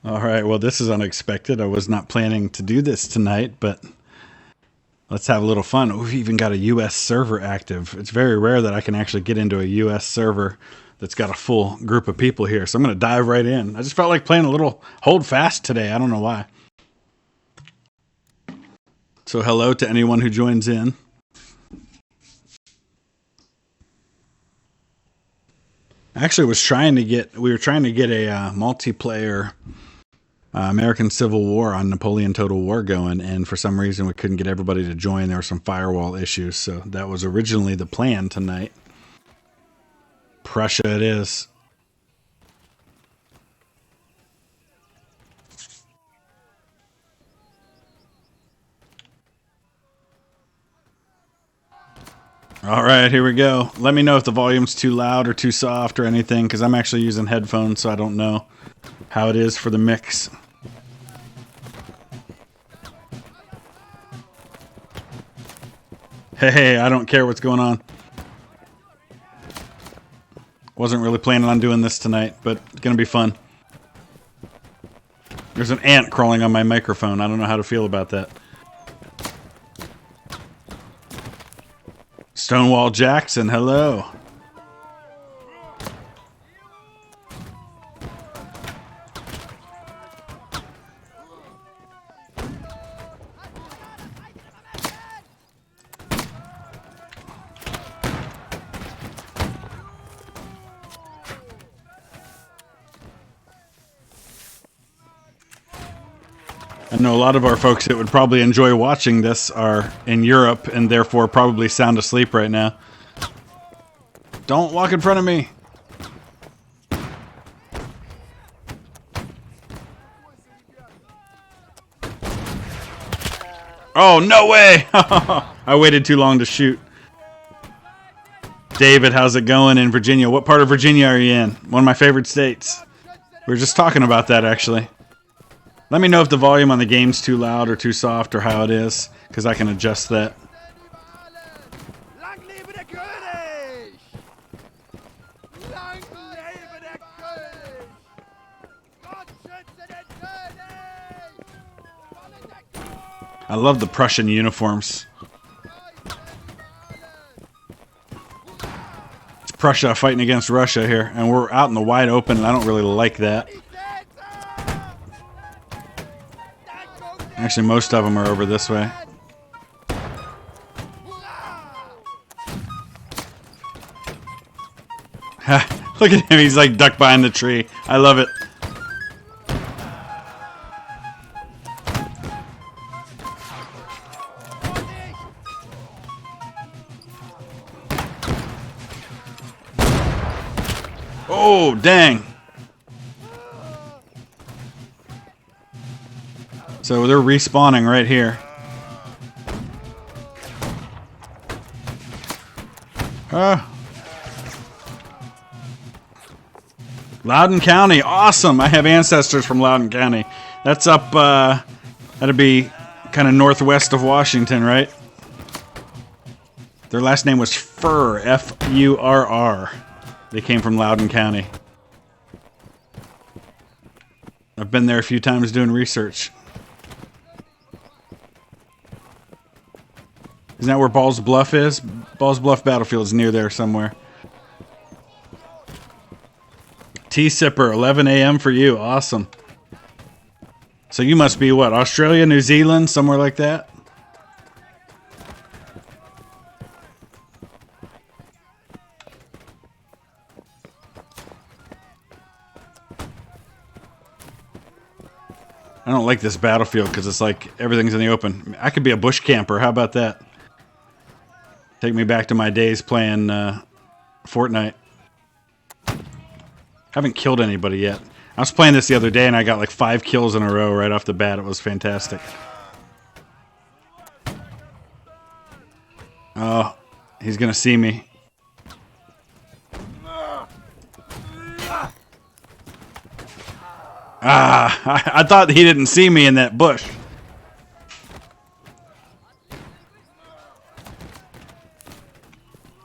All right, well, this is unexpected. I was not planning to do this tonight, but let's have a little fun. We've even got a US server active. It's very rare that I can actually get into a US server that's got a full group of people here, so I'm going to dive right in. I just felt like playing a little Hold Fast today. I don't know why. So hello to anyone who joins in. Actually, we were trying to get a multiplayer American Civil War on Napoleon Total War going, and for some reason we couldn't get everybody to join. There were some firewall issues, so that was originally the plan tonight. Prussia it is. All right, here we go. Let me know if the volume's too loud or too soft or anything, because I'm actually using headphones, so I don't know how it is for the mix. Hey, I don't care what's going on. Wasn't really planning on doing this tonight, but it's going to be fun. There's an ant crawling on my microphone. I don't know how to feel about that. Stonewall Jackson, hello. I know a lot of our folks that would probably enjoy watching this are in Europe and therefore probably sound asleep right now. Don't walk in front of me. Oh, no way! I waited too long to shoot. David, how's it going in Virginia? What part of Virginia are you in? One of my favorite states. We were just talking about that, actually. Let me know if the volume on the game's too loud or too soft or how it is, because I can adjust that. I love the Prussian uniforms. It's Prussia fighting against Russia here, and we're out in the wide open, and I don't really like that. Actually, most of them are over this way. Look at him, he's like ducked behind the tree. I love it. Oh, dang. So they're respawning right here. Loudoun County, awesome. I have ancestors from Loudoun County. That's up, that'd be kind of northwest of Washington, right? Their last name was Furr, F-U-R-R. They came from Loudoun County. I've been there a few times doing research. Isn't that where Balls Bluff is? Balls Bluff Battlefield is near there somewhere. Tea Sipper, 11 a.m. for you. Awesome. So you must be what? Australia, New Zealand, somewhere like that? I don't like this battlefield because it's like everything's in the open. I could be a bush camper. How about that? Take me back to my days playing Fortnite. Haven't killed anybody yet. I was playing this the other day and I got like 5 kills in a row right off the bat. It was fantastic. Oh, he's gonna see me. I thought he didn't see me in that bush.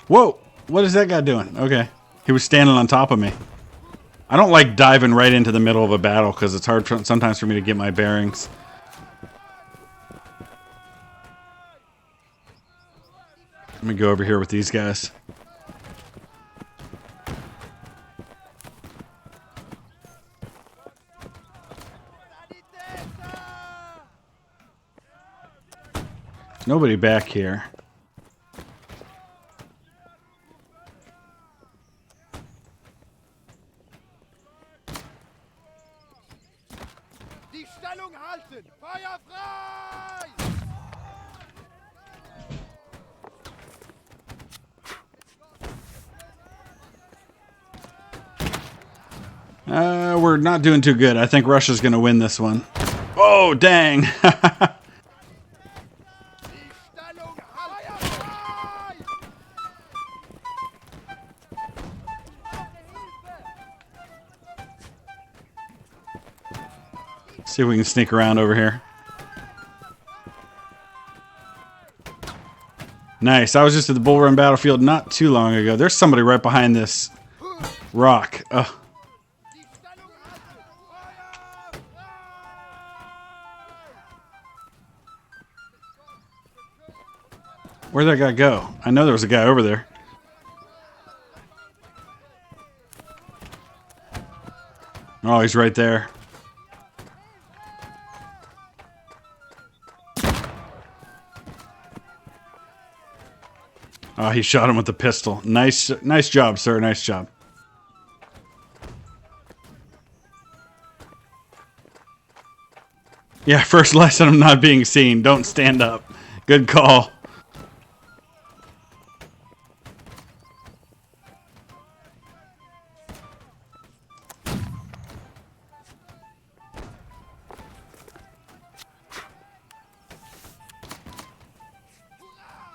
Whoa! What is that guy doing? Okay. He was standing on top of me. I don't like diving right into the middle of a battle because it's hard sometimes for me to get my bearings. Let me go over here with these guys. Nobody back here. Die Stellung halten! Feuer frei! We're not doing too good. I think Russia's going to win this one. Oh, dang. See if we can sneak around over here. Nice. I was just at the Bull Run battlefield not too long ago. There's somebody right behind this rock. Ugh. Where'd that guy go? I know there was a guy over there. Oh, he's right there. Oh, he shot him with the pistol. Nice job, sir. Nice job. Yeah, first lesson of not being seen. Don't stand up. Good call.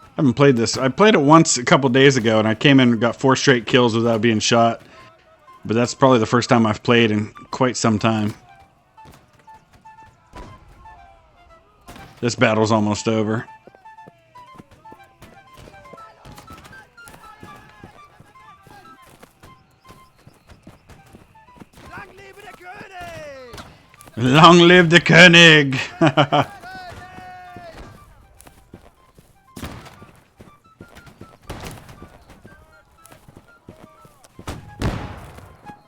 I haven't played this. I played it once a couple days ago, and I came in and got 4 straight kills without being shot. But that's probably the first time I've played in quite some time. This battle's almost over. Long live the König!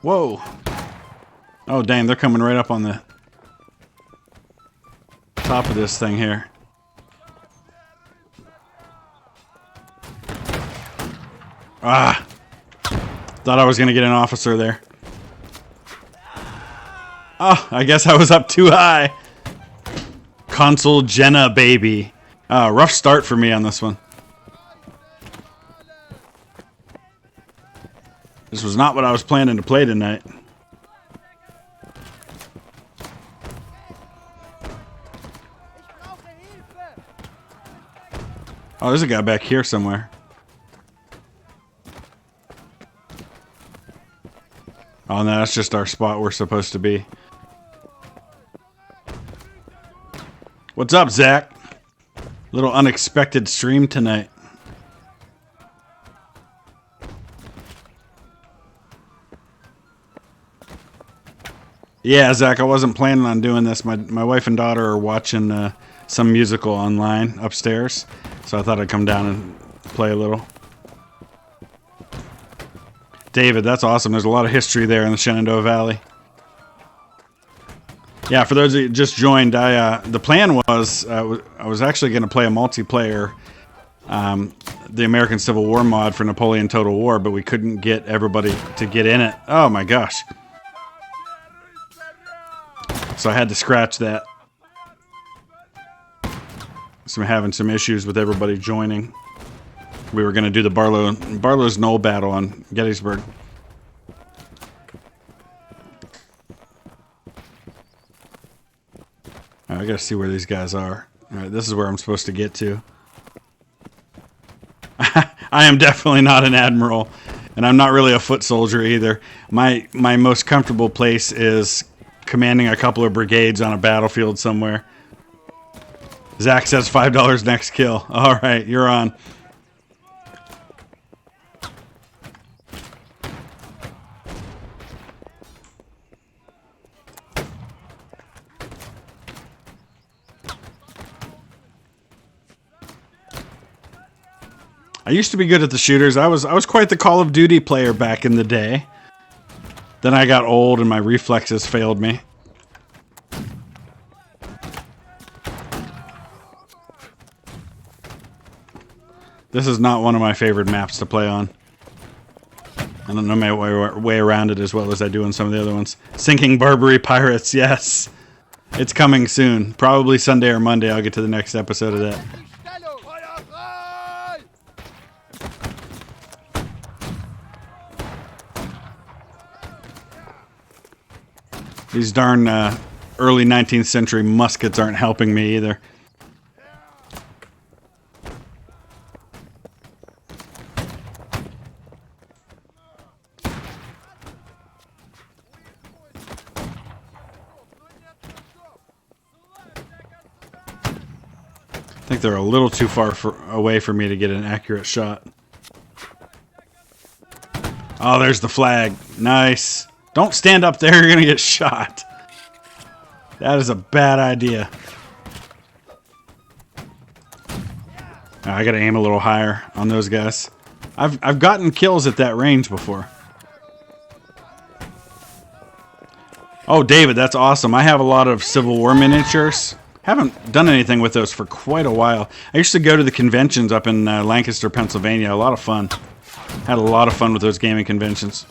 Whoa. Oh, dang, they're coming right up on the top of this thing here. Ah. Thought I was going to get an officer there. Oh, I guess I was up too high. Consul Jenna, baby. Rough start for me on this one. This was not what I was planning to play tonight. Oh, there's a guy back here somewhere. Oh, no, that's just our spot we're supposed to be. What's up, Zach? Little unexpected stream tonight. Yeah, Zach, I wasn't planning on doing this. My wife and daughter are watching some musical online upstairs, so I thought I'd come down and play a little. David, that's awesome. There's a lot of history there in the Shenandoah Valley. Yeah, for those that just joined, the plan was I was actually going to play a multiplayer, the American Civil War mod for Napoleon Total War, but we couldn't get everybody to get in it. Oh my gosh. So I had to scratch that. So I'm having some issues with everybody joining. We were going to do the Barlow's Knoll battle on Gettysburg. I gotta see where these guys are. Alright, this is where I'm supposed to get to. I am definitely not an admiral, and I'm not really a foot soldier either. My most comfortable place is commanding a couple of brigades on a battlefield somewhere. Zach says $5 next kill. Alright, you're on. I used to be good at the shooters. I was quite the Call of Duty player back in the day. Then I got old and my reflexes failed me. This is not one of my favorite maps to play on. I don't know my way around it as well as I do on some of the other ones. Sinking Barbary Pirates, yes. It's coming soon. Probably Sunday or Monday I'll get to the next episode of that. These darn early 19th century muskets aren't helping me either. I think they're a little too far away for me to get an accurate shot. Oh, there's the flag. Nice. Don't stand up there, you're going to get shot. That is a bad idea. I got to aim a little higher on those guys. I've gotten kills at that range before. Oh, David, that's awesome. I have a lot of Civil War miniatures. Haven't done anything with those for quite a while. I used to go to the conventions up in Lancaster, Pennsylvania. A lot of fun. Had a lot of fun with those gaming conventions.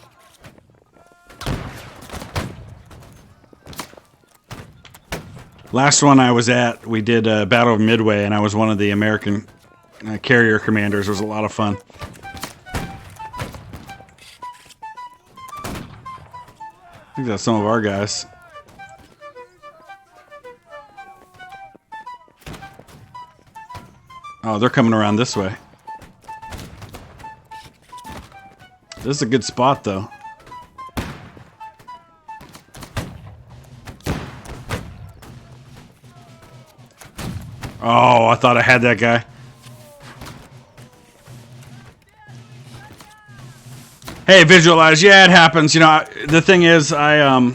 Last one I was at, we did Battle of Midway, and I was one of the American carrier commanders. It was a lot of fun. I think that's some of our guys. Oh, they're coming around this way. This is a good spot, though. Oh, I thought I had that guy. Hey, visualize. Yeah, it happens. You know, the thing is, I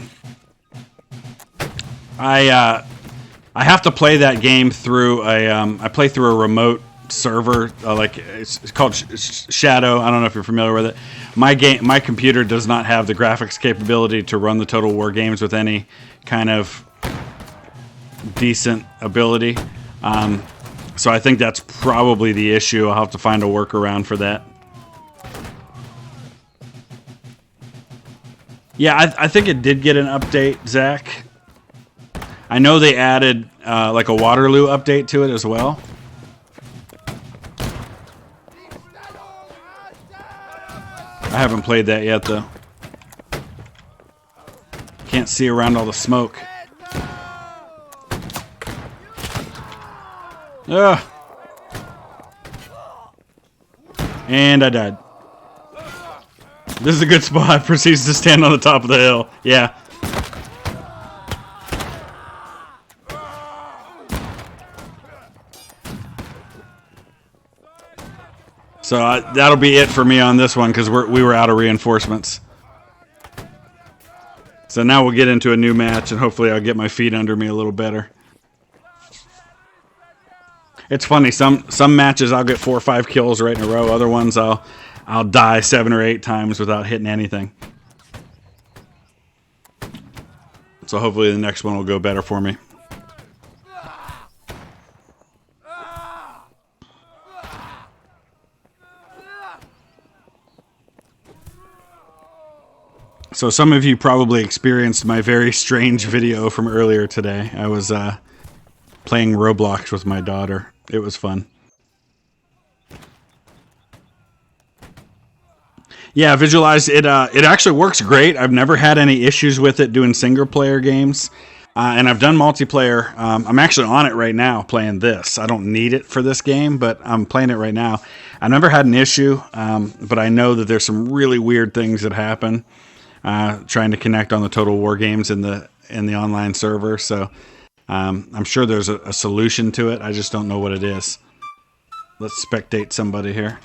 have to play that game through I play through a remote server, like it's called Shadow. I don't know if you're familiar with it. My computer does not have the graphics capability to run the Total War games with any kind of decent ability. So I think that's probably the issue. I'll have to find a workaround for that. Yeah, I think it did get an update, Zach. I know they added like a Waterloo update to it as well. I haven't played that yet, though. Can't see around all the smoke. Ugh. And I died. This is a good spot. Proceeds to stand on the top of the hill. Yeah. So that'll be it for me on this one because we were out of reinforcements. So now we'll get into a new match and hopefully I'll get my feet under me a little better. It's funny, some matches I'll get 4 or 5 kills right in a row. Other ones I'll die 7 or 8 times without hitting anything. So hopefully the next one will go better for me. So some of you probably experienced my very strange video from earlier today. I was playing Roblox with my daughter. It was fun. Yeah, visualize it. It actually works great. I've never had any issues with it doing single player games, and I've done multiplayer. I'm actually on it right now playing this. I don't need it for this game, but I'm playing it right now. I never had an issue, but I know that there's some really weird things that happen trying to connect on the Total War games in the online server. So I'm sure there's a solution to it. I just don't know what it is. Let's spectate somebody here.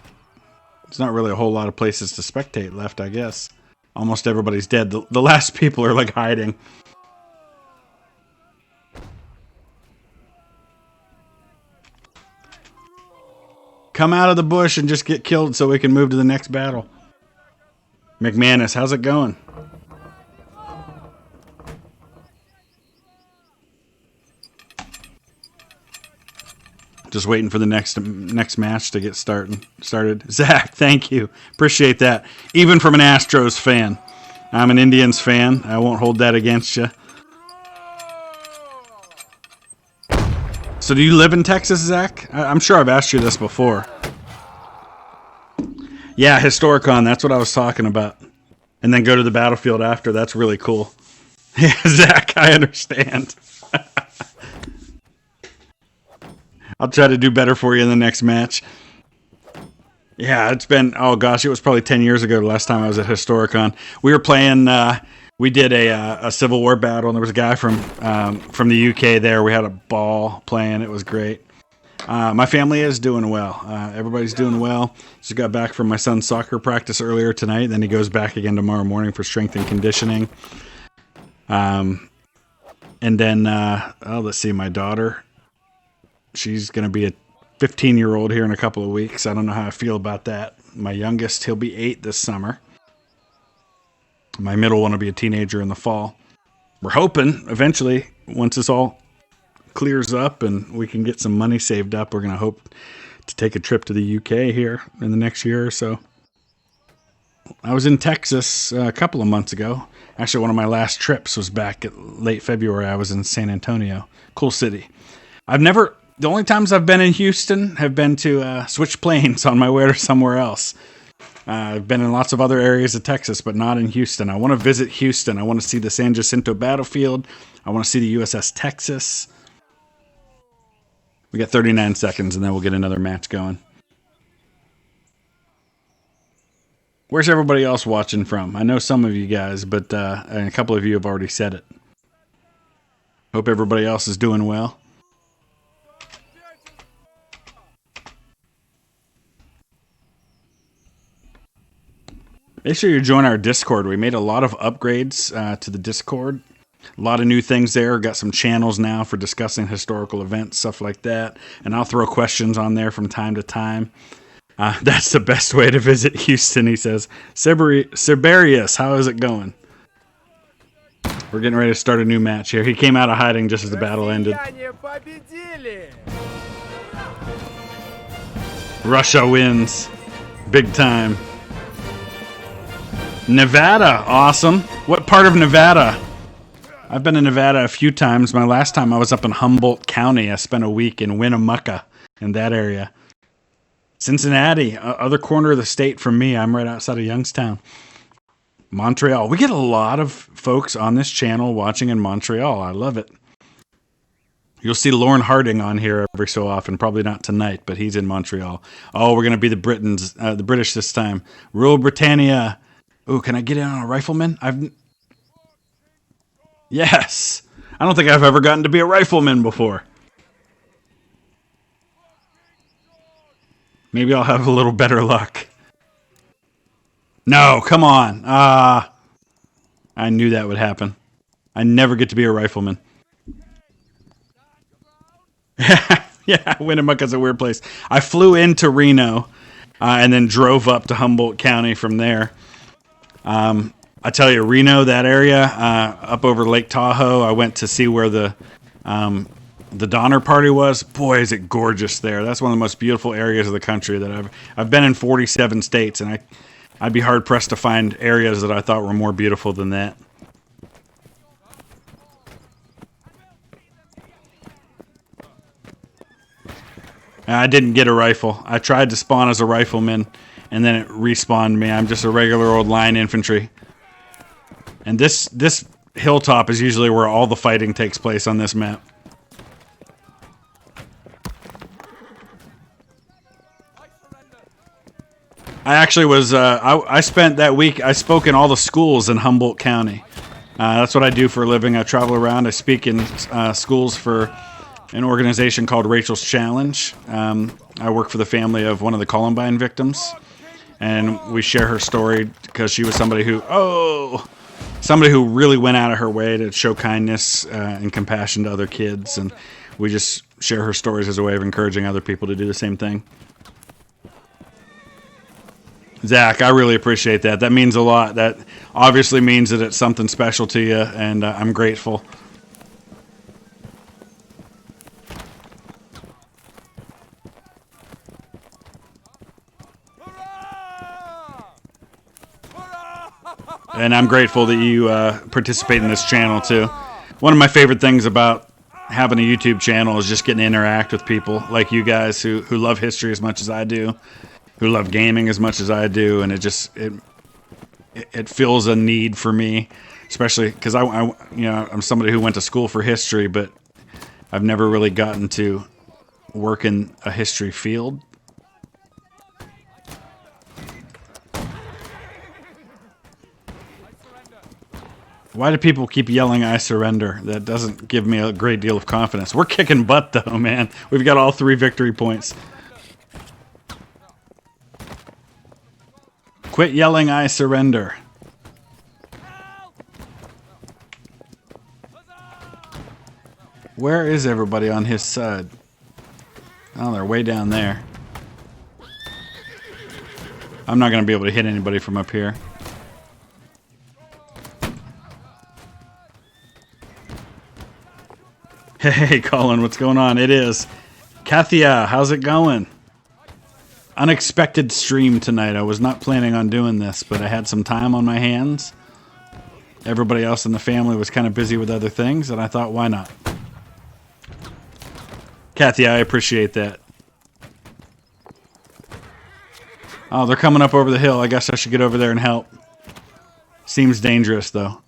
There's not really a whole lot of places to spectate left, I guess. Almost everybody's dead. The last people are like hiding. Come out of the bush and just get killed so we can move to the next battle. McManus, how's it going? Just waiting for the next match to get started. Zach, thank you. Appreciate that. Even from an Astros fan. I'm an Indians fan. I won't hold that against you. So do you live in Texas, Zach? I'm sure I've asked you this before. Yeah, Historicon. That's what I was talking about. And then go to the battlefield after. That's really cool. Yeah, Zach, I understand. I'll try to do better for you in the next match. Yeah, it's been, oh gosh, it was probably 10 years ago the last time I was at Historicon. We were playing, we did a Civil War battle, and there was a guy from the UK there. We had a ball playing. It was great. My family is doing well. Everybody's doing well. Just got back from my son's soccer practice earlier tonight. Then he goes back again tomorrow morning for strength and conditioning. And then, let's see, my daughter, she's going to be a 15-year-old here in a couple of weeks. I don't know how I feel about that. My youngest, he'll be 8 this summer. My middle one will be a teenager in the fall. We're hoping eventually, once this all clears up and we can get some money saved up, we're going to hope to take a trip to the UK here in the next year or so. I was in Texas a couple of months ago. Actually, one of my last trips was back at late February. I was in San Antonio. Cool city. The only times I've been in Houston have been to switch planes on my way to somewhere else. I've been in lots of other areas of Texas, but not in Houston. I want to visit Houston. I want to see the San Jacinto battlefield. I want to see the USS Texas. We got 39 seconds, and then we'll get another match going. Where's everybody else watching from? I know some of you guys, but and a couple of you have already said it. Hope everybody else is doing well. Make sure you join our Discord. We made a lot of upgrades to the Discord. A lot of new things there. Got some channels now for discussing historical events, stuff like that. And I'll throw questions on there from time to time. That's the best way to visit Houston, he says. Siberius, how is it going? We're getting ready to start a new match here. He came out of hiding just as the battle ended. Russia wins. Big time. Nevada, awesome. What part of Nevada? I've been in Nevada a few times. My last time I was up in Humboldt County. I spent a week in Winnemucca, in that area. Cincinnati, other corner of the state from me. I'm right outside of Youngstown. Montreal. We get a lot of folks on this channel watching in Montreal. I love it. You'll see Lauren Harding on here every so often. Probably not tonight, but he's in Montreal. Oh, we're going to be the British this time. Rule Britannia. Ooh, can I get in on a rifleman? Yes. I don't think I've ever gotten to be a rifleman before. Maybe I'll have a little better luck. No, come on. I knew that would happen. I never get to be a rifleman. Yeah, Winnemucca's a weird place. I flew into Reno and then drove up to Humboldt County from there. I tell you, Reno, that area, up over Lake Tahoe, I went to see where the Donner Party was. Boy, is it gorgeous there. That's one of the most beautiful areas of the country that I've been in 47 states, and I'd be hard-pressed to find areas that I thought were more beautiful than that. I didn't get a rifle. I tried to spawn as a rifleman, and then it respawned me. I'm just a regular old line infantry. And this hilltop is usually where all the fighting takes place on this map. I actually was, I spent that week, I spoke in all the schools in Humboldt County. That's what I do for a living. I travel around. I speak in schools for an organization called Rachel's Challenge. I work for the family of one of the Columbine victims. And we share her story because she was somebody who really went out of her way to show kindness and compassion to other kids. And we just share her stories as a way of encouraging other people to do the same thing. Zach, I really appreciate that. That means a lot. That obviously means that it's something special to you, and I'm grateful. And I'm grateful that you participate in this channel too. One of my favorite things about having a YouTube channel is just getting to interact with people like you guys who love history as much as I do, who love gaming as much as I do, and it fills a need for me, especially because I'm somebody who went to school for history, but I've never really gotten to work in a history field. Why do people keep yelling, "I surrender"? That doesn't give me a great deal of confidence. We're kicking butt, though, man. We've got all 3 victory points. Quit yelling, "I surrender." Where is everybody on his side? Oh, they're way down there. I'm not going to be able to hit anybody from up here. Hey, Colin, what's going on? It is. Kathia, how's it going? Unexpected stream tonight. I was not planning on doing this, but I had some time on my hands. Everybody else in the family was kind of busy with other things, and I thought, why not? Kathy, I appreciate that. Oh, they're coming up over the hill. I guess I should get over there and help. Seems dangerous, though.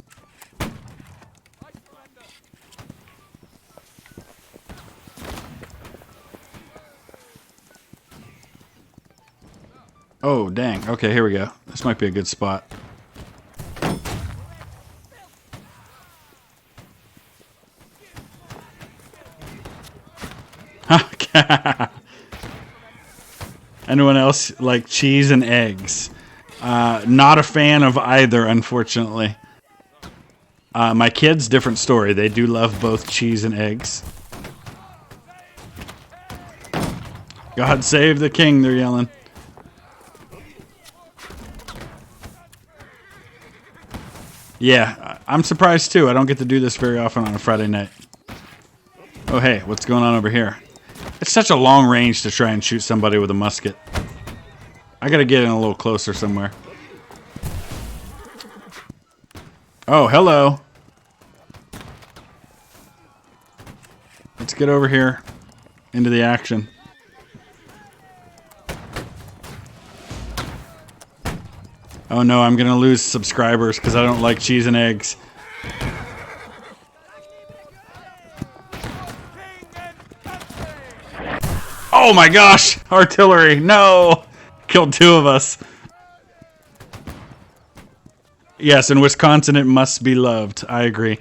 Oh, dang. Okay, here we go. This might be a good spot. Anyone else like cheese and eggs? Not a fan of either, unfortunately. My kids, different story. They do love both cheese and eggs. God save the king, they're yelling. Yeah, I'm surprised too. I don't get to do this very often on a Friday night. Oh, hey, what's going on over here? It's such a long range to try and shoot somebody with a musket. I gotta get in a little closer somewhere. Oh, hello. Let's get over here into the action. Oh no, I'm gonna lose subscribers because I don't like cheese and eggs. Oh my gosh! Artillery! No! Killed 2 of us. Yes, in Wisconsin it must be loved. I agree.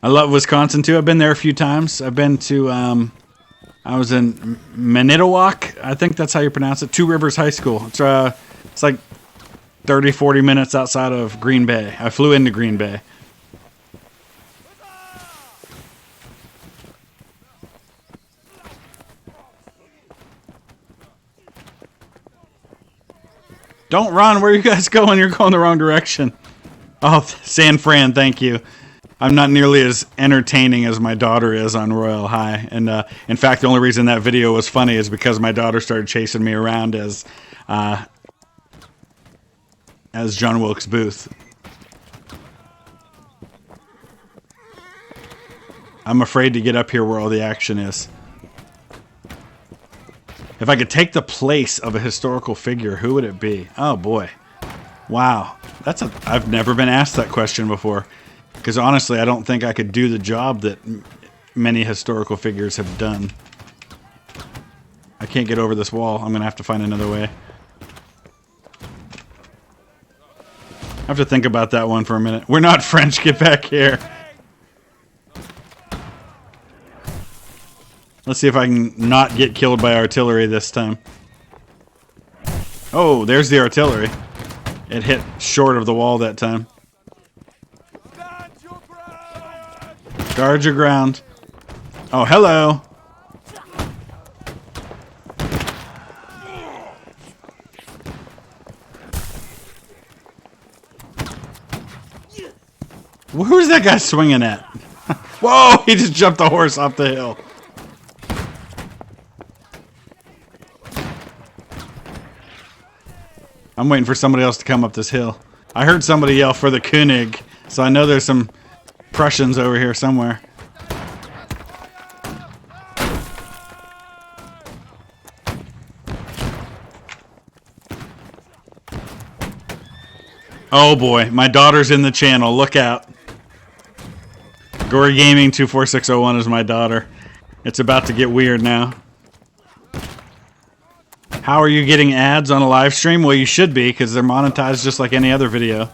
I love Wisconsin too. I've been there a few times. I've been to, I was in Manitowoc. I think that's how you pronounce it. Two Rivers High School. It's like 30, 40 minutes outside of Green Bay. I flew into Green Bay. Don't run. Where are you guys going? You're going the wrong direction. Oh, San Fran, thank you. I'm not nearly as entertaining as my daughter is on Royal High. And in fact, the only reason that video was funny is because my daughter started chasing me around as John Wilkes Booth. I'm afraid to get up here where all the action is. If I could take the place of a historical figure, who would it be? Oh boy. Wow. I've never been asked that question before. Because honestly, I don't think I could do the job that many historical figures have done. I can't get over this wall. I'm going to have to find another way. I have to think about that one for a minute. We're not French. Get back here. Let's see if I can not get killed by artillery this time. Oh, there's the artillery. It hit short of the wall that time. Guard your ground. Oh, hello. Who's that guy swinging at? Whoa, he just jumped the horse off the hill. I'm waiting for somebody else to come up this hill. I heard somebody yell for the König, so I know there's some Prussians over here somewhere. Oh boy, my daughter's in the channel. Look out. Gory Gaming 24601 is my daughter. It's about to get weird now. How are you getting ads on a live stream? Well, you should be, because they're monetized just like any other video.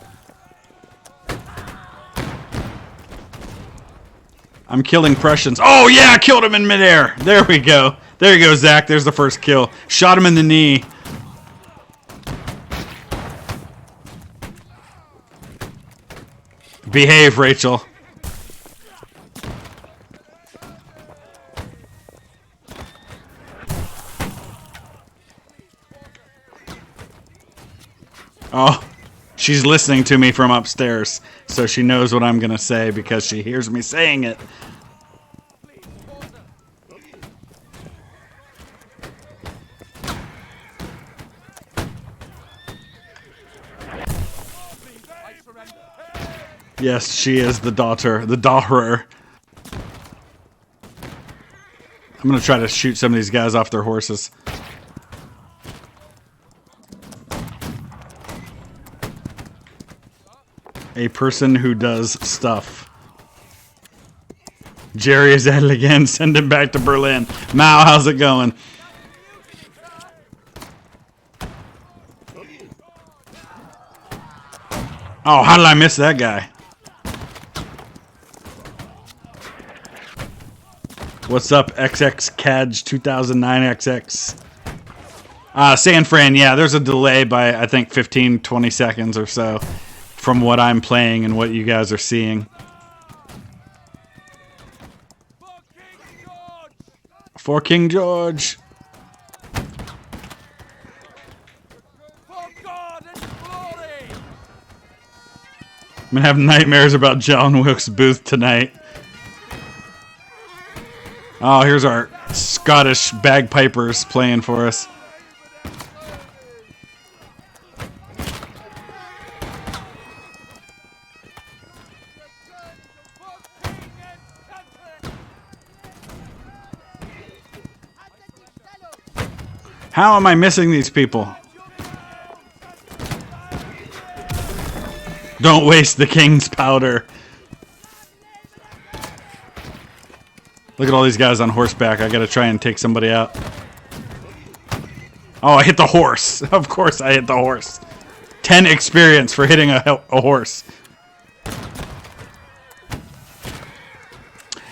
I'm killing Prussians. Oh yeah, I killed him in midair. There we go. There you go, Zach. There's the first kill. Shot him in the knee. Behave, Rachel. Oh, she's listening to me from upstairs, so she knows what I'm gonna say because she hears me saying it. Yes, she is the daughter. The daughter. I'm gonna try to shoot some of these guys off their horses. A person who does stuff. Jerry is at it again. Send him back to Berlin. Mao, how's it going? Oh, how did I miss that guy? What's up, XXCADG 2009XX? San Fran, yeah, there's a delay by, I think, 15, 20 seconds or so from what I'm playing and what you guys are seeing. For King George! I'm gonna have nightmares about John Wilkes Booth tonight. Oh, here's our Scottish bagpipers playing for us. How am I missing these people? Don't waste the king's powder. Look at all these guys on horseback. I gotta try and take somebody out. Oh, I hit the horse. Of course I hit the horse. 10 experience for hitting a horse.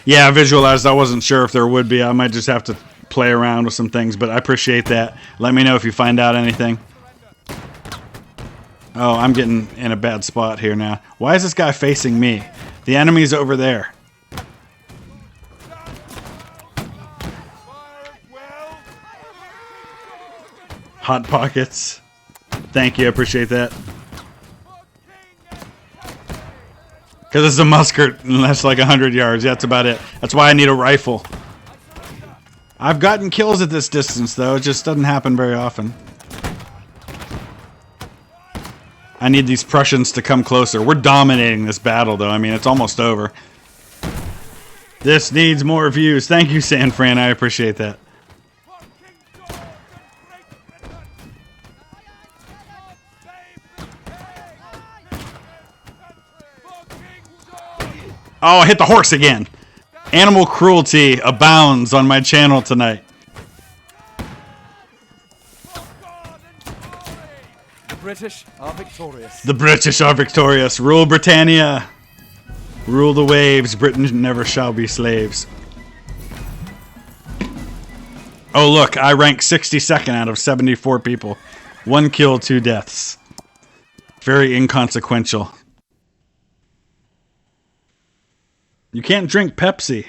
Yeah, I visualized. I wasn't sure if there would be. I might just have to play around with some things, but I appreciate that. Let me know if you find out anything. Oh, I'm getting in a bad spot here now. Why is this guy facing me? The enemy's over there. Hot Pockets. Thank you, I appreciate that. Because it's a musket and that's like 100 yards. Yeah, that's about it. That's why I need a rifle. I've gotten kills at this distance, though. It just doesn't happen very often. I need these Prussians to come closer. We're dominating this battle, though. I mean, it's almost over. This needs more views. Thank you, San Fran. I appreciate that. Oh, I hit the horse again. Animal cruelty abounds on my channel tonight. The British are victorious. The British are victorious. Rule Britannia. Rule the waves. Britain never shall be slaves. Oh, look. I rank 62nd out of 74 people. 1 kill, 2 deaths. Very inconsequential. You can't drink Pepsi.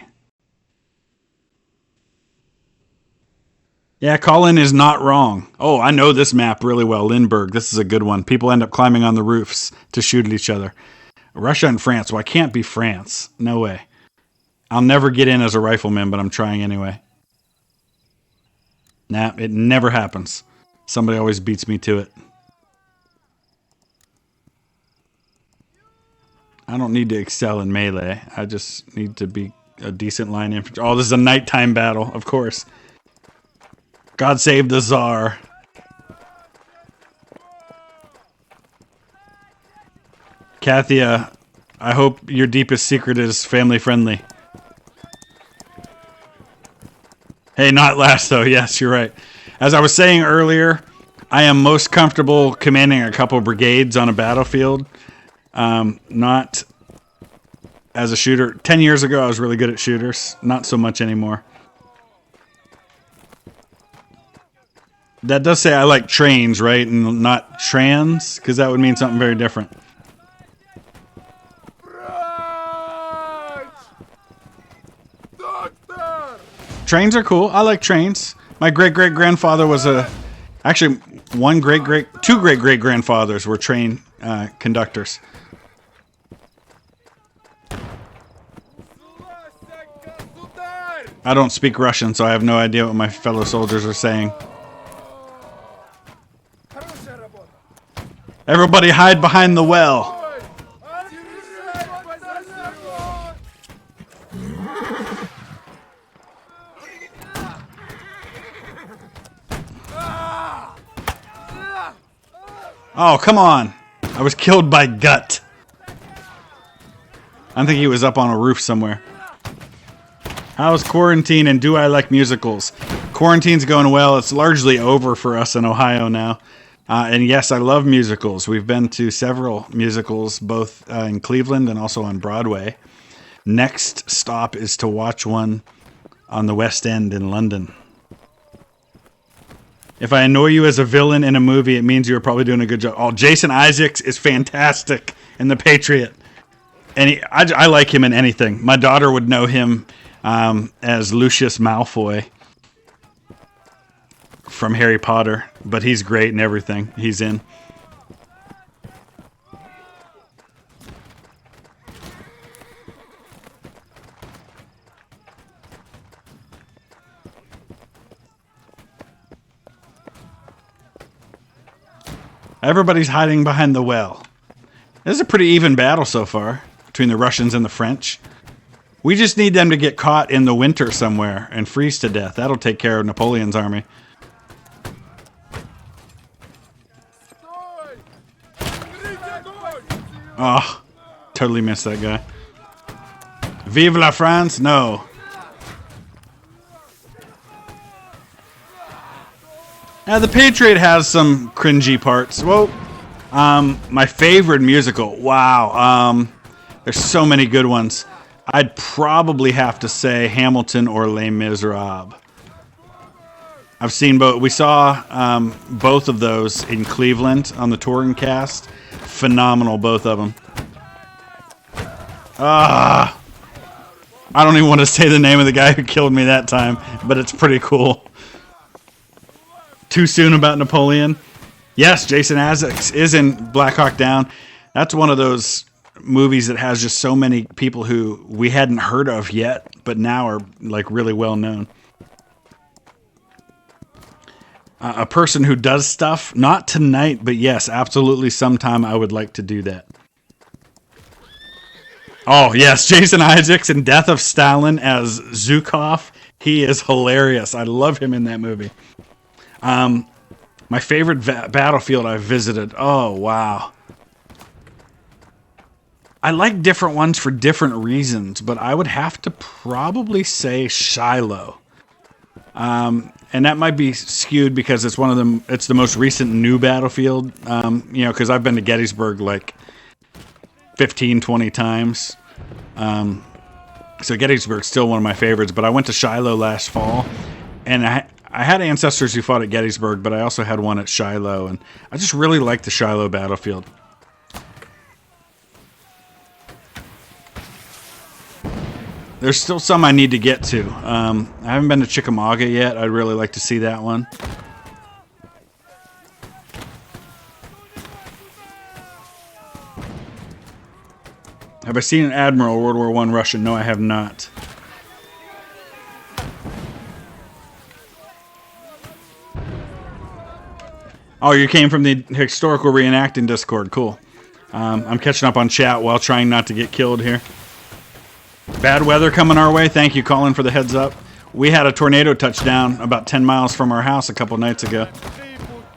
Yeah, Colin is not wrong. Oh, I know this map really well. Lindbergh. This is a good one. People end up climbing on the roofs to shoot at each other. Russia and France. Well, I can't be France. No way. I'll never get in as a rifleman, but I'm trying anyway. Nah, it never happens. Somebody always beats me to it. I don't need to excel in melee. I just need to be a decent line infantry. Oh, this is a nighttime battle, of course. God save the Tsar. Kathia, I hope your deepest secret is family friendly. Hey, not last though. Yes, you're right. As I was saying earlier, I am most comfortable commanding a couple brigades on a battlefield. Not as a shooter. 10 years ago, I was really good at shooters. Not so much anymore. That does say I like trains, right? And not trans, because that would mean something very different. Trains are cool. I like trains. My great-great-grandfather was a... Actually, two great-great-grandfathers were train conductors. I don't speak Russian, so I have no idea what my fellow soldiers are saying. Everybody hide behind the well. Oh, come on. I was killed by gut. I think he was up on a roof somewhere. How's quarantine and do I like musicals? Quarantine's going well. It's largely over for us in Ohio now. And yes, I love musicals. We've been to several musicals, both in Cleveland and also on Broadway. Next stop is to watch one on the West End in London. If I annoy you as a villain in a movie, it means you're probably doing a good job. Oh, Jason Isaacs is fantastic in The Patriot. And I like him in anything. My daughter would know him as Lucius Malfoy from Harry Potter. But he's great in everything he's in. Everybody's hiding behind the well. This is a pretty even battle so far between the Russians and the French. We just need them to get caught in the winter somewhere and freeze to death. That'll take care of Napoleon's army. Oh, totally missed that guy. Vive la France? No. Now, The Patriot has some cringy parts. Whoa. My favorite musical. Wow. There's so many good ones. I'd probably have to say Hamilton or Les Miserables. I've seen both. We saw both of those in Cleveland on the touring cast. Phenomenal, both of them. I don't even want to say the name of the guy who killed me that time, but it's pretty cool. Too soon about Napoleon? Yes, Jason Isaacs is in Black Hawk Down. That's one of those movies that has just so many people who we hadn't heard of yet, but now are like really well known. A person who does stuff, not tonight, but yes, absolutely sometime I would like to do that. Oh, yes, Jason Isaacs in Death of Stalin as Zhukov. He is hilarious. I love him in that movie. My favorite battlefield I've visited. Oh, wow. I like different ones for different reasons, but I would have to probably say Shiloh. And that might be skewed because it's one of them. It's the most recent new battlefield. Because I've been to Gettysburg like 15, 20 times. So Gettysburg's still one of my favorites. But I went to Shiloh last fall, and I had ancestors who fought at Gettysburg, but I also had one at Shiloh, and I just really like the Shiloh battlefield. There's still some I need to get to. I haven't been to Chickamauga yet. I'd really like to see that one. Have I seen an Admiral World War I Russian? No, I have not. Oh, you came from the historical reenacting Discord. Cool. I'm catching up on chat while trying not to get killed here. Bad weather coming our way. Thank you, Colin, for the heads up. We had a tornado touchdown about 10 miles from our house a couple nights ago.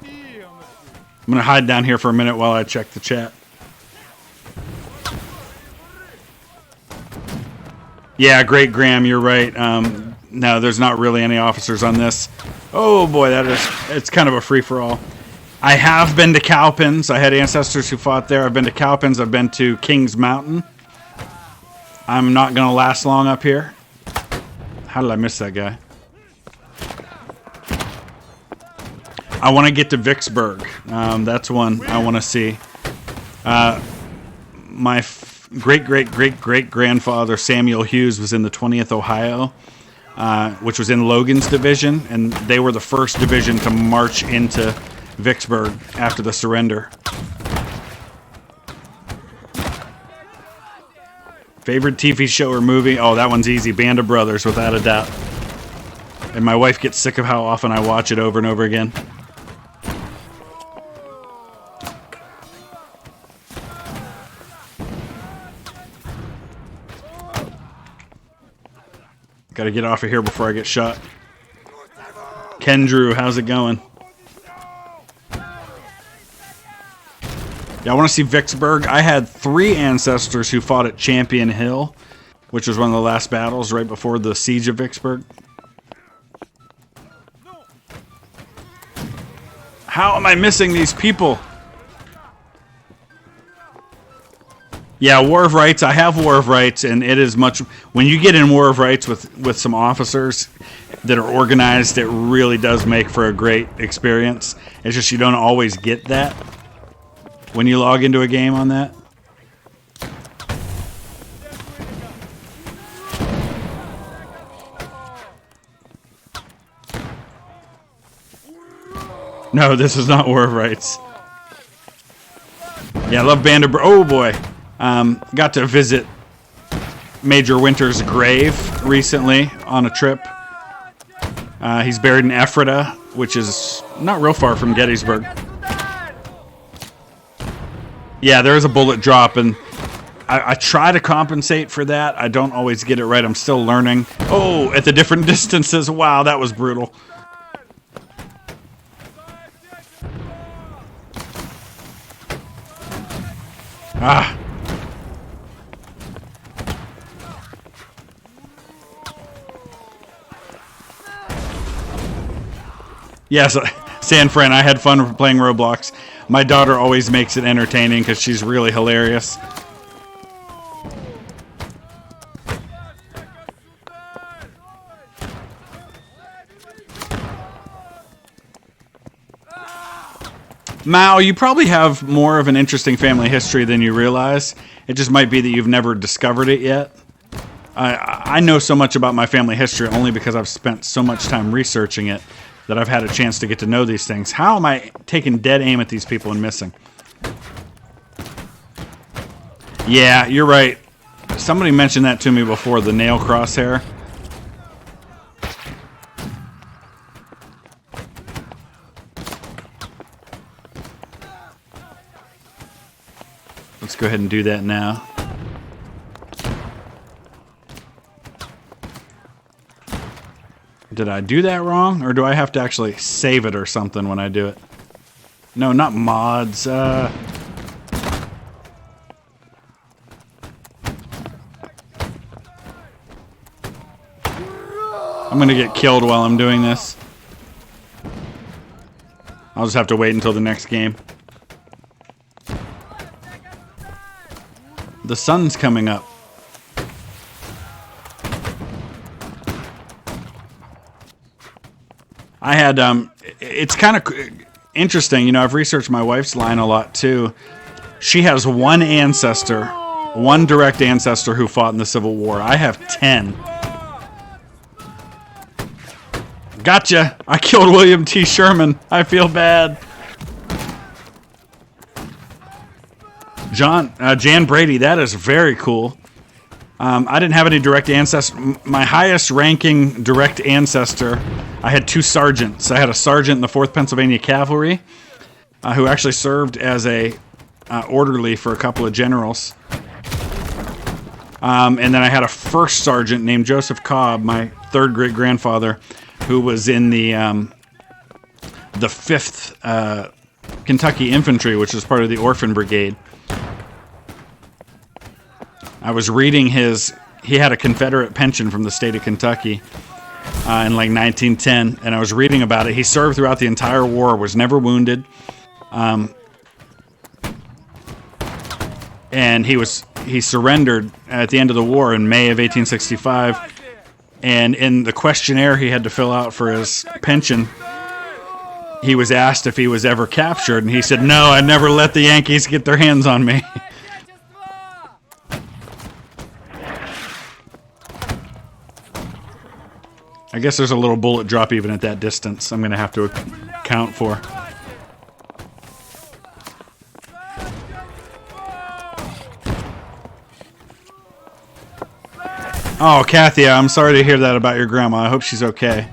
I'm going to hide down here for a minute while I check the chat. Yeah, great, Graham. You're right. No, there's not really any officers on this. Oh, boy, it's kind of a free-for-all. I have been to Cowpens. I had ancestors who fought there. I've been to Cowpens. I've been to Kings Mountain. I'm not going to last long up here. How did I miss that guy? I want to get to Vicksburg. That's one I want to see. My great-great-great-great-grandfather Samuel Hughes was in the 20th Ohio, which was in Logan's division, and they were the first division to march into Vicksburg after the surrender. Favorite TV show or movie? Oh, that one's easy. Band of Brothers, without a doubt. And my wife gets sick of how often I watch it over and over again. Gotta get off of here before I get shot. Kendrew, how's it going? Yeah, I want to see Vicksburg. I had 3 ancestors who fought at Champion Hill, which was one of the last battles right before the siege of Vicksburg. How am I missing these people? Yeah, War of Rights. I have War of Rights, and it is much... When you get in War of Rights with some officers that are organized, it really does make for a great experience. It's just you don't always get that when you log into a game on that. No, this is not War of Rights. Yeah, I love Band of Oh boy. Got to visit Major Winter's grave recently on a trip. He's buried in Ephrata, which is not real far from Gettysburg. Yeah, there is a bullet drop, and I try to compensate for that. I don't always get it right. I'm still learning. Oh, at the different distances. Wow, that was brutal. Ah. Yes, San Fran, I had fun playing Roblox. My daughter always makes it entertaining because she's really hilarious. Mao, you probably have more of an interesting family history than you realize. It just might be that you've never discovered it yet. I know so much about my family history only because I've spent so much time researching it that I've had a chance to get to know these things. How am I taking dead aim at these people and missing? Yeah, you're right. Somebody mentioned that to me before, the nail crosshair. Let's go ahead and do that now. Did I do that wrong? Or do I have to actually save it or something when I do it? No, not mods. I'm gonna get killed while I'm doing this. I'll just have to wait until the next game. The sun's coming up. I had, it's kind of interesting, you know, I've researched my wife's line a lot too. She has one ancestor, one direct ancestor who fought in the Civil War. I have 10. Gotcha! I killed William T. Sherman. I feel bad. Jan Brady, that is very cool. I didn't have any direct ancestors. My highest ranking direct ancestor, I had 2 sergeants. I had a sergeant in the 4th Pennsylvania Cavalry who actually served as a orderly for a couple of generals. And then I had a 1st sergeant named Joseph Cobb, my 3rd great-grandfather, who was in the 5th Kentucky Infantry, which was part of the Orphan Brigade. I was reading he had a Confederate pension from the state of Kentucky in like 1910, and I was reading about it. He served throughout the entire war, was never wounded, and he surrendered at the end of the war in May of 1865, and in the questionnaire he had to fill out for his pension, he was asked if he was ever captured, and he said, "No, I never let the Yankees get their hands on me." I guess there's a little bullet drop even at that distance I'm going to have to account for. Oh, Kathy, I'm sorry to hear that about your grandma. I hope she's okay.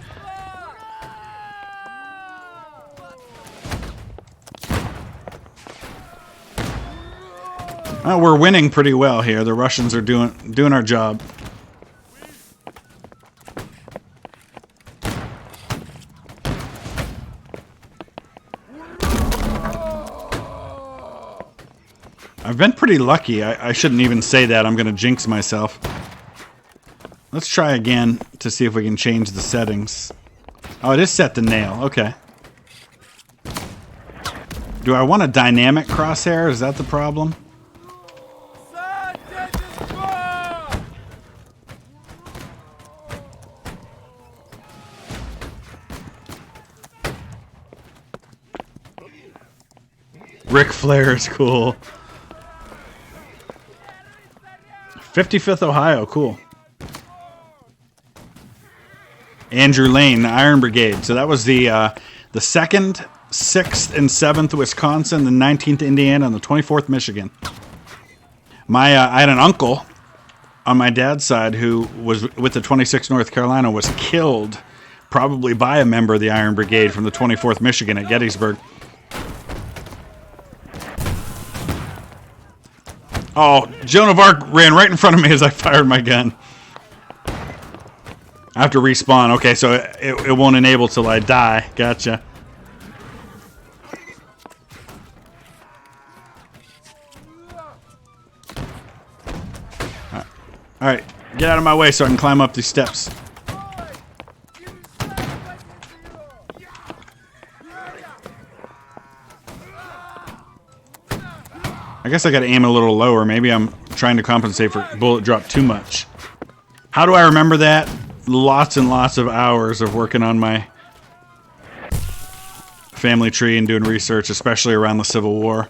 Well, we're winning pretty well here. The Russians are doing our job. I've been pretty lucky. I shouldn't even say that. I'm going to jinx myself. Let's try again to see if we can change the settings. Oh, it is set to nail. Okay. Do I want a dynamic crosshair? Is that the problem? Ric Flair is cool. 55th Ohio, cool. Andrew Lane, Iron Brigade. So that was the 2nd, 6th, and 7th Wisconsin, the 19th Indiana, and the 24th Michigan. I had an uncle on my dad's side who was with the 26th North Carolina, was killed probably by a member of the Iron Brigade from the 24th Michigan at Gettysburg. Oh, Joan of Arc ran right in front of me as I fired my gun. I have to respawn. Okay, so it won't enable till I die. Gotcha. Alright, get out of my way so I can climb up these steps. I guess I gotta aim a little lower. Maybe I'm trying to compensate for bullet drop too much. How do I remember that? Lots and lots of hours of working on my family tree and doing research, especially around the Civil War.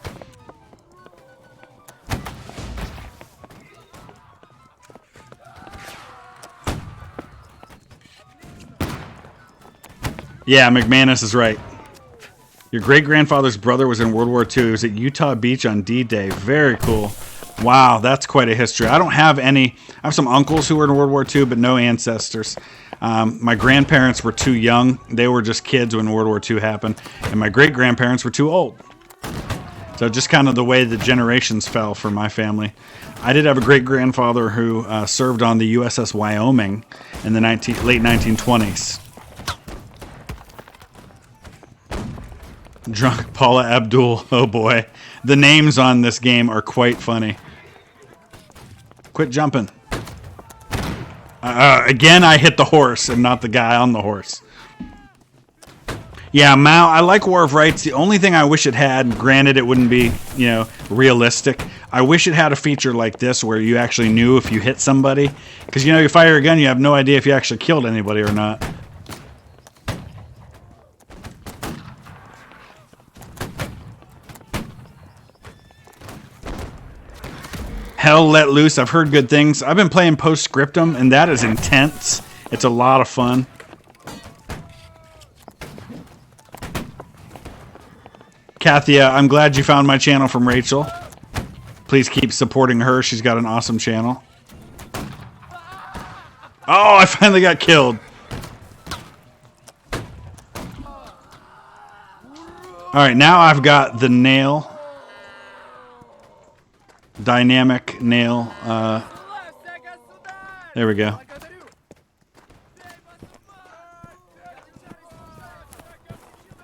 Yeah, McManus is right. Your great-grandfather's brother was in World War II. He was at Utah Beach on D-Day. Very cool. Wow, that's quite a history. I don't have any... I have some uncles who were in World War II, but no ancestors. My grandparents were too young. They were just kids when World War II happened. And my great-grandparents were too old. So just kind of the way the generations fell for my family. I did have a great-grandfather who served on the USS Wyoming in the late 1920s. Drunk Paula Abdul. Oh boy. The names on this game are quite funny. Quit jumping. Again, I hit the horse and not the guy on the horse. Yeah, Mao, I like War of Rights. The only thing I wish it had, granted it wouldn't be, realistic, I wish it had a feature like this where you actually knew if you hit somebody. Because, you fire a gun, you have no idea if you actually killed anybody or not. Hell Let Loose, I've heard good things. I've been playing Postscriptum, and that is intense. It's a lot of fun. Kathia, I'm glad you found my channel from Rachel. Please keep supporting her. She's got an awesome channel. Oh, I finally got killed. All right, now I've got the nail. Dynamic nail. There we go.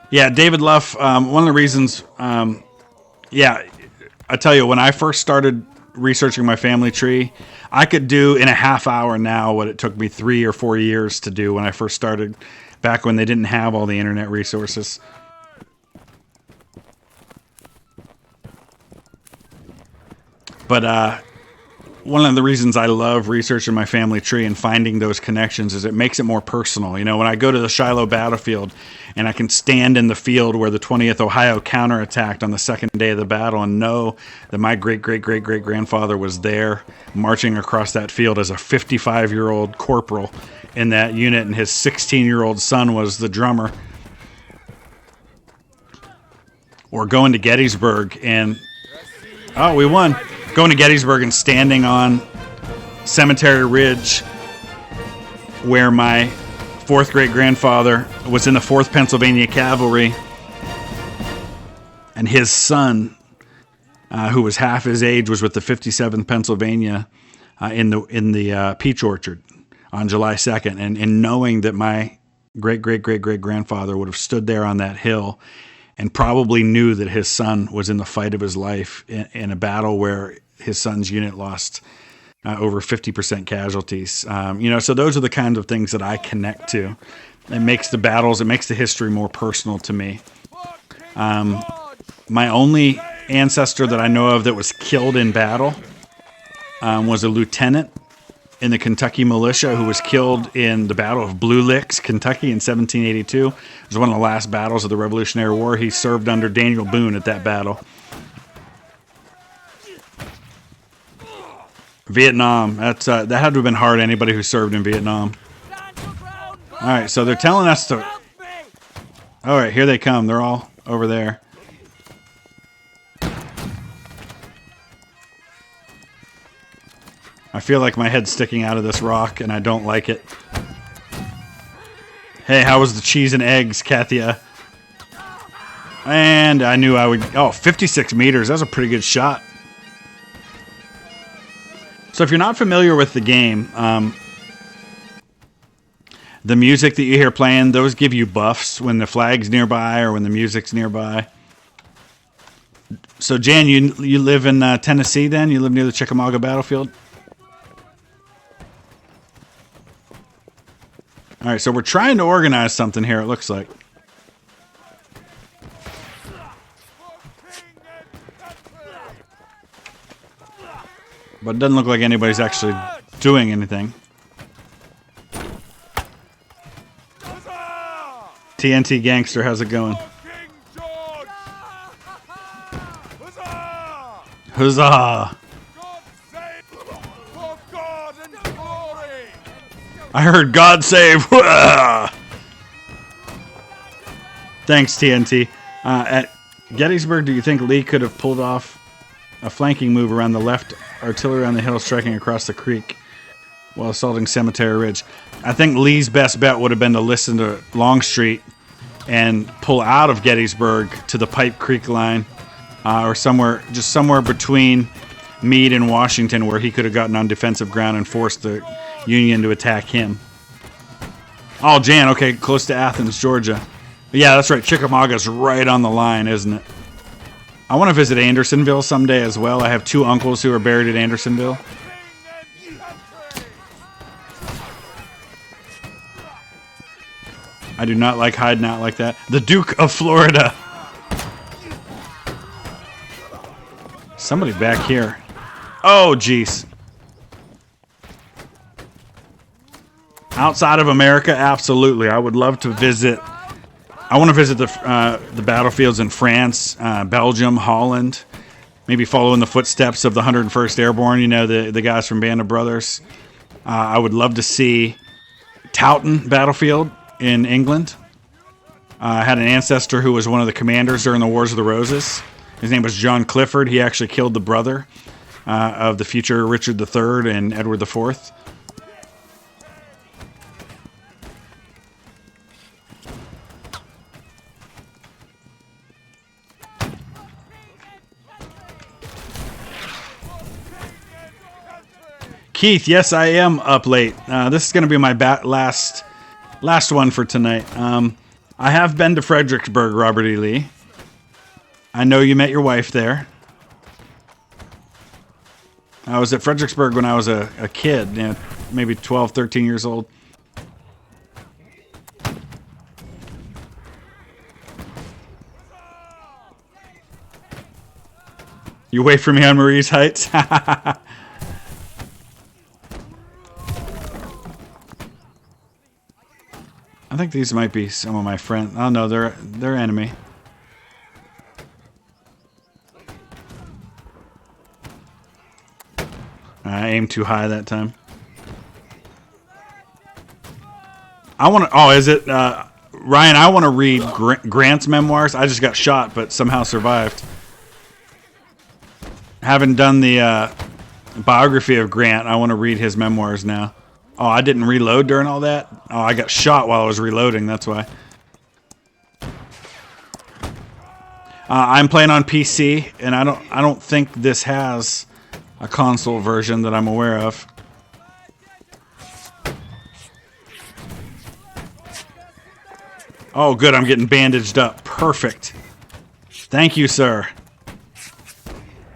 Yeah, David Luff, one of the reasons, yeah, I tell you, when I first started researching my family tree, I could do in a half hour now what it took me 3 or 4 years to do when I first started, back when they didn't have all the internet resources. But one of the reasons I love researching my family tree and finding those connections is it makes it more personal. You know, when I go to the Shiloh battlefield and I can stand in the field where the 20th Ohio counterattacked on the second day of the battle and know that my great-great-great-great-grandfather was there marching across that field as a 55-year-old corporal in that unit, and his 16-year-old son was the drummer. Or going to Gettysburg and... Oh, we won. Going to Gettysburg and standing on Cemetery Ridge where my fourth great-grandfather was in the 4th Pennsylvania Cavalry, and his son, who was half his age, was with the 57th Pennsylvania in the peach orchard on July 2nd. And knowing that my great-great-great-great-grandfather would have stood there on that hill and probably knew that his son was in the fight of his life in a battle where his son's unit lost over 50% casualties. You know, so those are the kinds of things that I connect to. It makes the battles, it makes the history more personal to me. My only ancestor that I know of that was killed in battle was a lieutenant in the Kentucky militia who was killed in the Battle of Blue Licks, Kentucky in 1782. It was one of the last battles of the Revolutionary War. He served under Daniel Boone at that battle. Vietnam, that had to have been hard, anybody who served in Vietnam. All right, so they're telling us to... All right, here they come. They're all over there. I feel like my head's sticking out of this rock, and I don't like it. Hey, how was the cheese and eggs, Kathia? And I knew I would... Oh, 56 meters. That was a pretty good shot. So if you're not familiar with the game, the music that you hear playing, those give you buffs when the flag's nearby or when the music's nearby. So, Jan, you live in Tennessee then? You live near the Chickamauga battlefield? All right, so we're trying to organize something here, it looks like. But it doesn't look like anybody's actually doing anything. TNT Gangster, how's it going? Huzzah! I heard God save. Thanks, TNT. At Gettysburg, do you think Lee could have pulled off a flanking move around the left artillery on the hill, striking across the creek while assaulting Cemetery Ridge? I think Lee's best bet would have been to listen to Longstreet and pull out of Gettysburg to the Pipe Creek line, or somewhere between Meade and Washington, where he could have gotten on defensive ground and forced the Union to attack him. Oh, Jan, okay, close to Athens, Georgia. Yeah, that's right. Chickamauga's right on the line, isn't it? I want to visit Andersonville someday as well. I have 2 uncles who are buried at Andersonville. I do not like hiding out like that. The Duke of Florida. Somebody back here. Oh, jeez. Outside of America, absolutely. I would love to visit. I want to visit the battlefields in France, Belgium, Holland. Maybe follow in the footsteps of the 101st Airborne. You know, the guys from Band of Brothers. I would love to see Towton battlefield in England. I had an ancestor who was one of the commanders during the Wars of the Roses. His name was John Clifford. He actually killed the brother of the future Richard III and Edward IV. Keith, yes, I am up late. This is going to be my last one for tonight. I have been to Fredericksburg, Robert E. Lee. I know you met your wife there. I was at Fredericksburg when I was a kid, you know, maybe 12, 13 years old. You wait for me on Marie's Heights? I think these might be some of my friends. Oh no, they're enemy. I aimed too high that time. I want to. Oh, is it Ryan? I want to read Grant's memoirs. I just got shot, but somehow survived. Haven't done the biography of Grant. I want to read his memoirs now. Oh, I didn't reload during all that? Oh, I got shot while I was reloading, that's why. I'm playing on PC, and I don't think this has a console version that I'm aware of. Oh, good, I'm getting bandaged up. Perfect. Thank you, sir.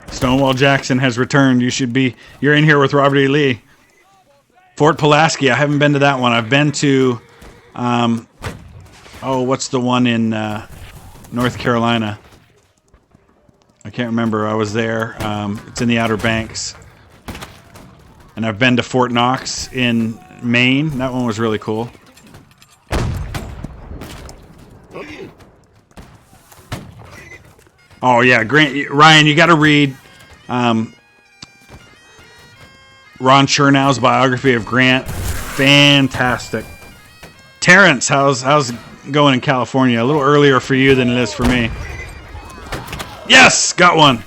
Stonewall Jackson has returned. You're in here with Robert E. Lee. Fort Pulaski, I haven't been to that one. I've been to, what's the one in North Carolina? I can't remember. I was there. It's in the Outer Banks. And I've been to Fort Knox in Maine. That one was really cool. Oh, yeah. Ryan, you got to read Ron Chernow's biography of Grant. Fantastic. Terrence, how's it going in California? A little earlier for you than it is for me. Yes, got one.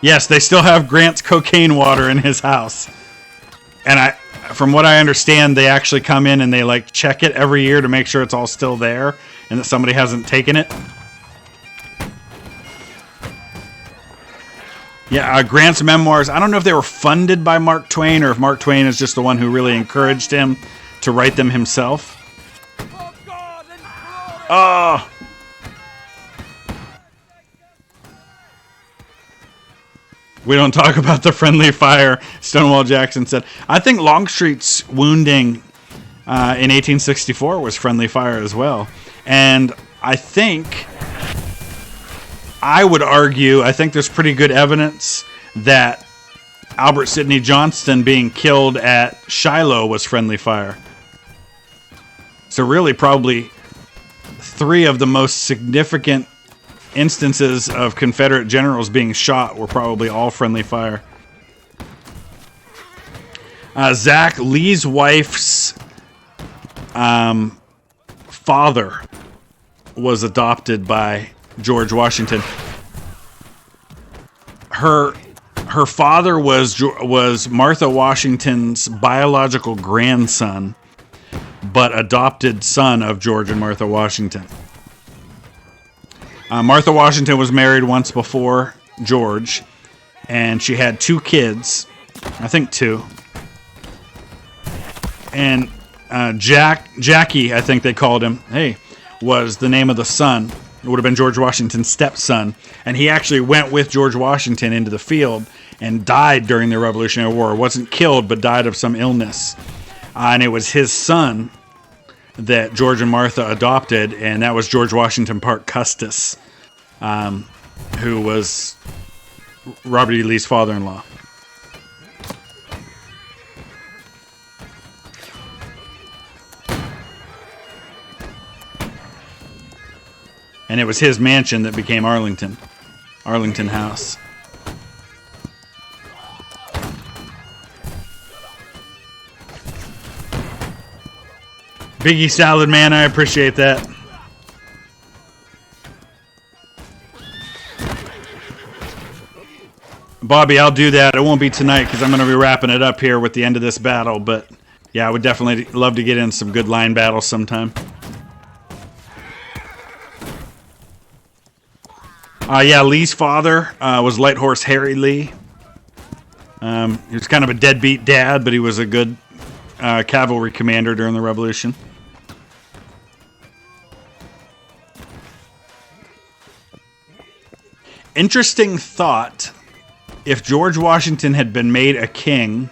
Yes, they still have Grant's cocaine water in his house. And from what I understand, they actually come in and they like check it every year to make sure it's all still there and that somebody hasn't taken it. Yeah, Grant's memoirs, I don't know if they were funded by Mark Twain or if Mark Twain is just the one who really encouraged him to write them himself. Oh! We don't talk about the friendly fire, Stonewall Jackson said. I think Longstreet's wounding in 1864 was friendly fire as well. And I would argue, I think there's pretty good evidence that Albert Sidney Johnston being killed at Shiloh was friendly fire. So really probably 3 of the most significant instances of Confederate generals being shot were probably all friendly fire. Zach, Lee's wife's father was adopted by George Washington. Her father was Martha Washington's biological grandson, but adopted son of George and Martha Washington. Martha Washington was married once before George, and she had 2 kids. I think 2. And Jackie, I think they called him, was the name of the son. It would have been George Washington's stepson. And he actually went with George Washington into the field and died during the Revolutionary War. Wasn't killed, but died of some illness. And it was his son that George and Martha adopted, and that was George Washington Parke Custis, who was Robert E. Lee's father-in-law. And it was his mansion that became Arlington House. Biggie Salad Man, I appreciate that. Bobby, I'll do that. It won't be tonight because I'm going to be wrapping it up here with the end of this battle. But yeah, I would definitely love to get in some good line battles sometime. Yeah, Lee's father was Light Horse Harry Lee. He was kind of a deadbeat dad, but he was a good cavalry commander during the Revolution. Interesting thought. If George Washington had been made a king,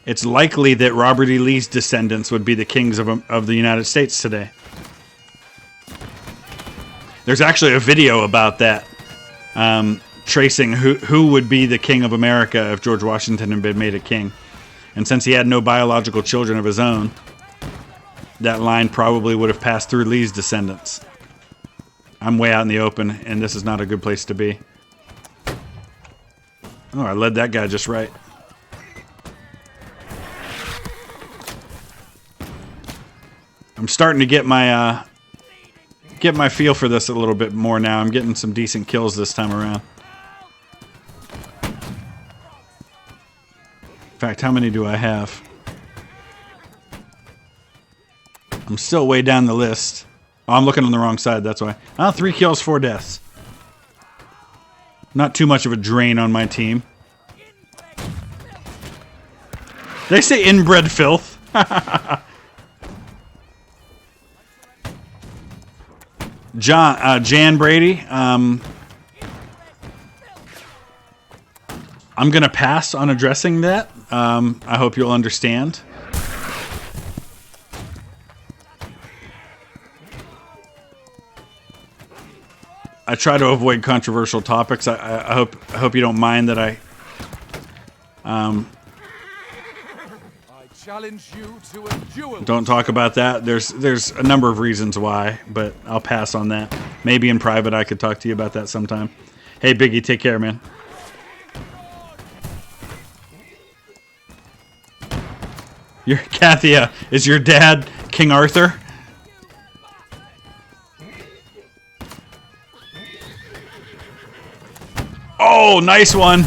it's likely that Robert E. Lee's descendants would be the kings of the United States today. There's actually a video about that, tracing who would be the king of America if George Washington had been made a king. And since he had no biological children of his own, that line probably would have passed through Lee's descendants. I'm way out in the open, and this is not a good place to be. Oh, I led that guy just right. I'm starting to get my feel for this a little bit more now. I'm getting some decent kills this time around. In fact, how many do I have? I'm still way down the list. Oh, I'm looking on the wrong side, that's why. 3 kills, 4 deaths. Not too much of a drain on my team. They say inbred filth. Jan Brady. I'm going to pass on addressing that. I hope you'll understand. I try to avoid controversial topics. I hope you don't mind that I challenge you to a duel. don't talk about that. There's a number of reasons why, but I'll pass on that. Maybe in private I could talk to you about that sometime. Hey Biggie, take care, man. Kathy, is your dad King Arthur? Oh, nice one.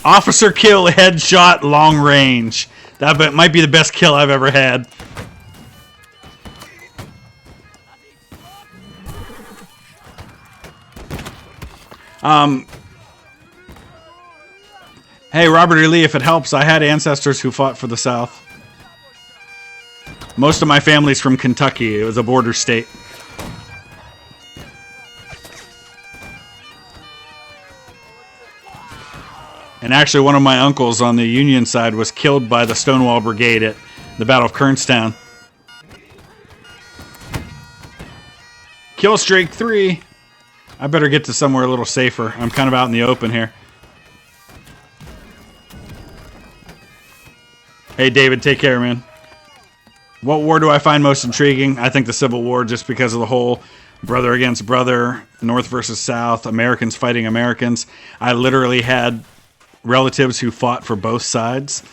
Officer kill, headshot, long range. That might be the best kill I've ever had. Hey, Robert E. Lee, if it helps, I had ancestors who fought for the South. Most of my family's from Kentucky. It was a border state. And actually, one of my uncles on the Union side was killed by the Stonewall Brigade at the Battle of Kernstown. Kill streak 3. I better get to somewhere a little safer. I'm kind of out in the open here. Hey, David, take care, man. What war do I find most intriguing? I think the Civil War, just because of the whole brother against brother, North versus South, Americans fighting Americans. I literally had relatives who fought for both sides.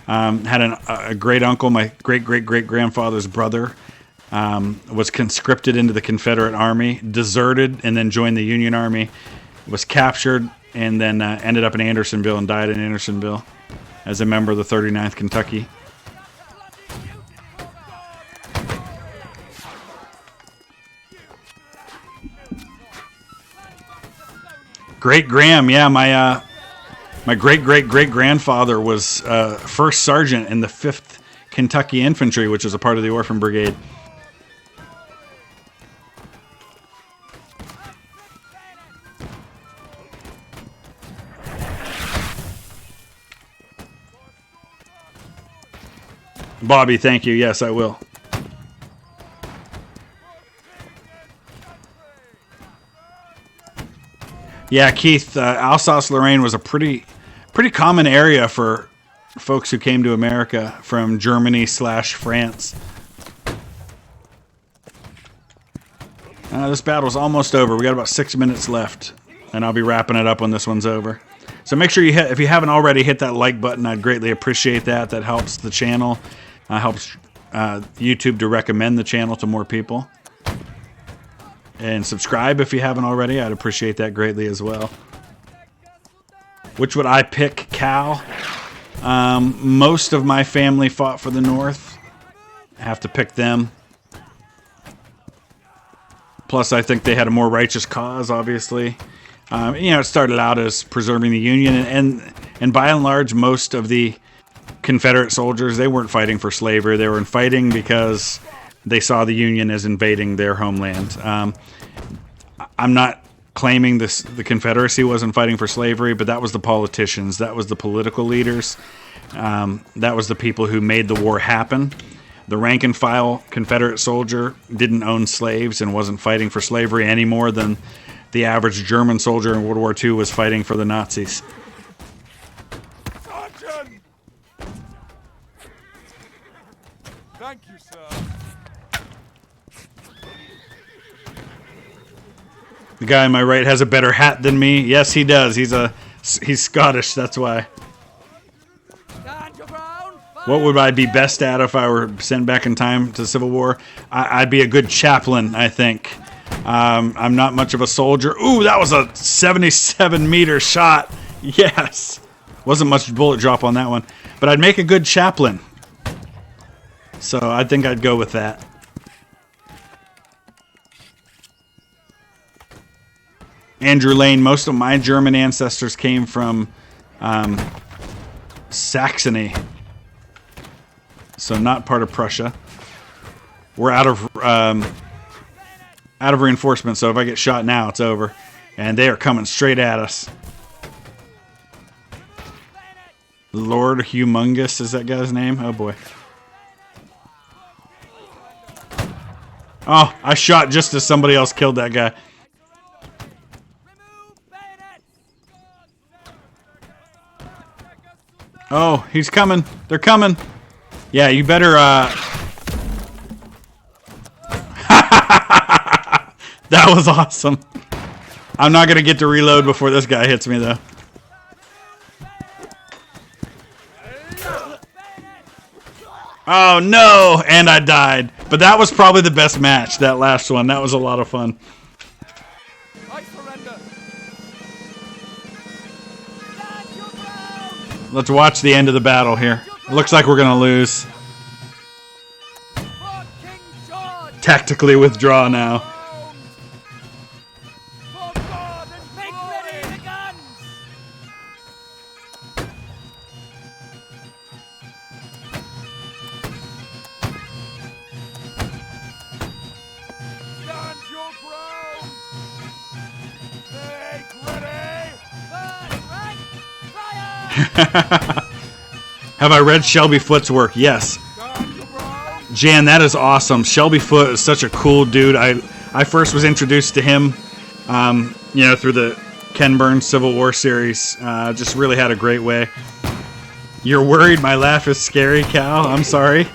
Had a great uncle, my great-great-great-grandfather's brother, was conscripted into the Confederate Army, deserted, and then joined the Union Army, was captured, and then ended up in Andersonville and died in Andersonville as a member of the 39th Kentucky. Great Graham, yeah, my great-great-great-grandfather was first sergeant in the 5th Kentucky Infantry, which was a part of the Orphan Brigade. Bobby, thank you. Yes, I will. Yeah, Keith, Alsace-Lorraine was a pretty common area for folks who came to America from Germany/France. This battle's almost over. We got about 6 minutes left, and I'll be wrapping it up when this one's over. So make sure you hit, if you haven't already, hit that like button. I'd greatly appreciate that. That helps the channel, helps YouTube to recommend the channel to more people. And subscribe if you haven't already. I'd appreciate that greatly as well. Which would I pick, Cal? Most of my family fought for the North. I have to pick them. Plus, I think they had a more righteous cause, obviously. It started out as preserving the Union, and by and large, most of the Confederate soldiers, they weren't fighting for slavery. They were fighting because they saw the Union as invading their homeland. I'm not claiming the Confederacy wasn't fighting for slavery, but that was the politicians. That was the political leaders. That was the people who made the war happen. The rank and file Confederate soldier didn't own slaves and wasn't fighting for slavery any more than the average German soldier in World War II was fighting for the Nazis. Sergeant! Thank you, sir. The guy on my right has a better hat than me. Yes, he does. He's Scottish, that's why. What would I be best at if I were sent back in time to the Civil War? I'd be a good chaplain, I think. I'm not much of a soldier. Ooh, that was a 77-meter shot. Yes. Wasn't much bullet drop on that one. But I'd make a good chaplain. So I think I'd go with that. Andrew Lane, most of my German ancestors came from Saxony. So not part of Prussia. We're out of reinforcement, so if I get shot now, it's over. And they are coming straight at us. Lord Humongous is that guy's name? Oh boy. Oh, I shot just as somebody else killed that guy. Oh, he's coming. They're coming. Yeah, you better, That was awesome. I'm not going to get to reload before this guy hits me, though. Oh, no! And I died. But that was probably the best match, that last one. That was a lot of fun. I surrender. Let's watch the end of the battle here. It looks like we're going to lose. Tactically withdraw now. Make ready the guns. Stand your ground. Make ready. Right. Fire. Have I read Shelby Foote's work? Yes. Stand your ground. Jan, that is awesome. Shelby Foote is such a cool dude. I first was introduced to him, through the Ken Burns Civil War series. Just really had a great way. You're worried my laugh is scary, Cal? I'm sorry.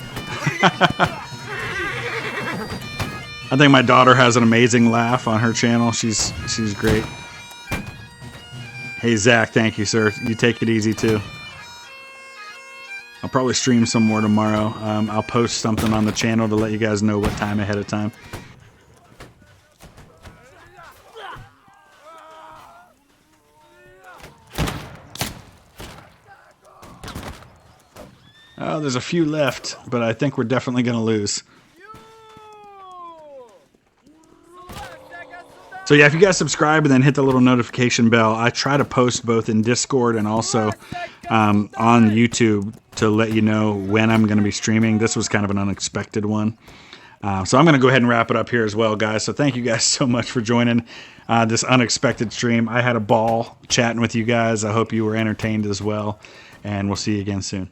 I think my daughter has an amazing laugh on her channel. She's great. Hey, Zach, thank you, sir. You take it easy, too. I'll probably stream some more tomorrow. I'll post something on the channel to let you guys know what time ahead of time. Oh, there's a few left, but I think we're definitely going to lose. So yeah, if you guys subscribe and then hit the little notification bell, I try to post both in Discord and also on YouTube to let you know when I'm going to be streaming. This was kind of an unexpected one. So I'm going to go ahead and wrap it up here as well, guys. So thank you guys so much for joining this unexpected stream. I had a ball chatting with you guys. I hope you were entertained as well, and we'll see you again soon.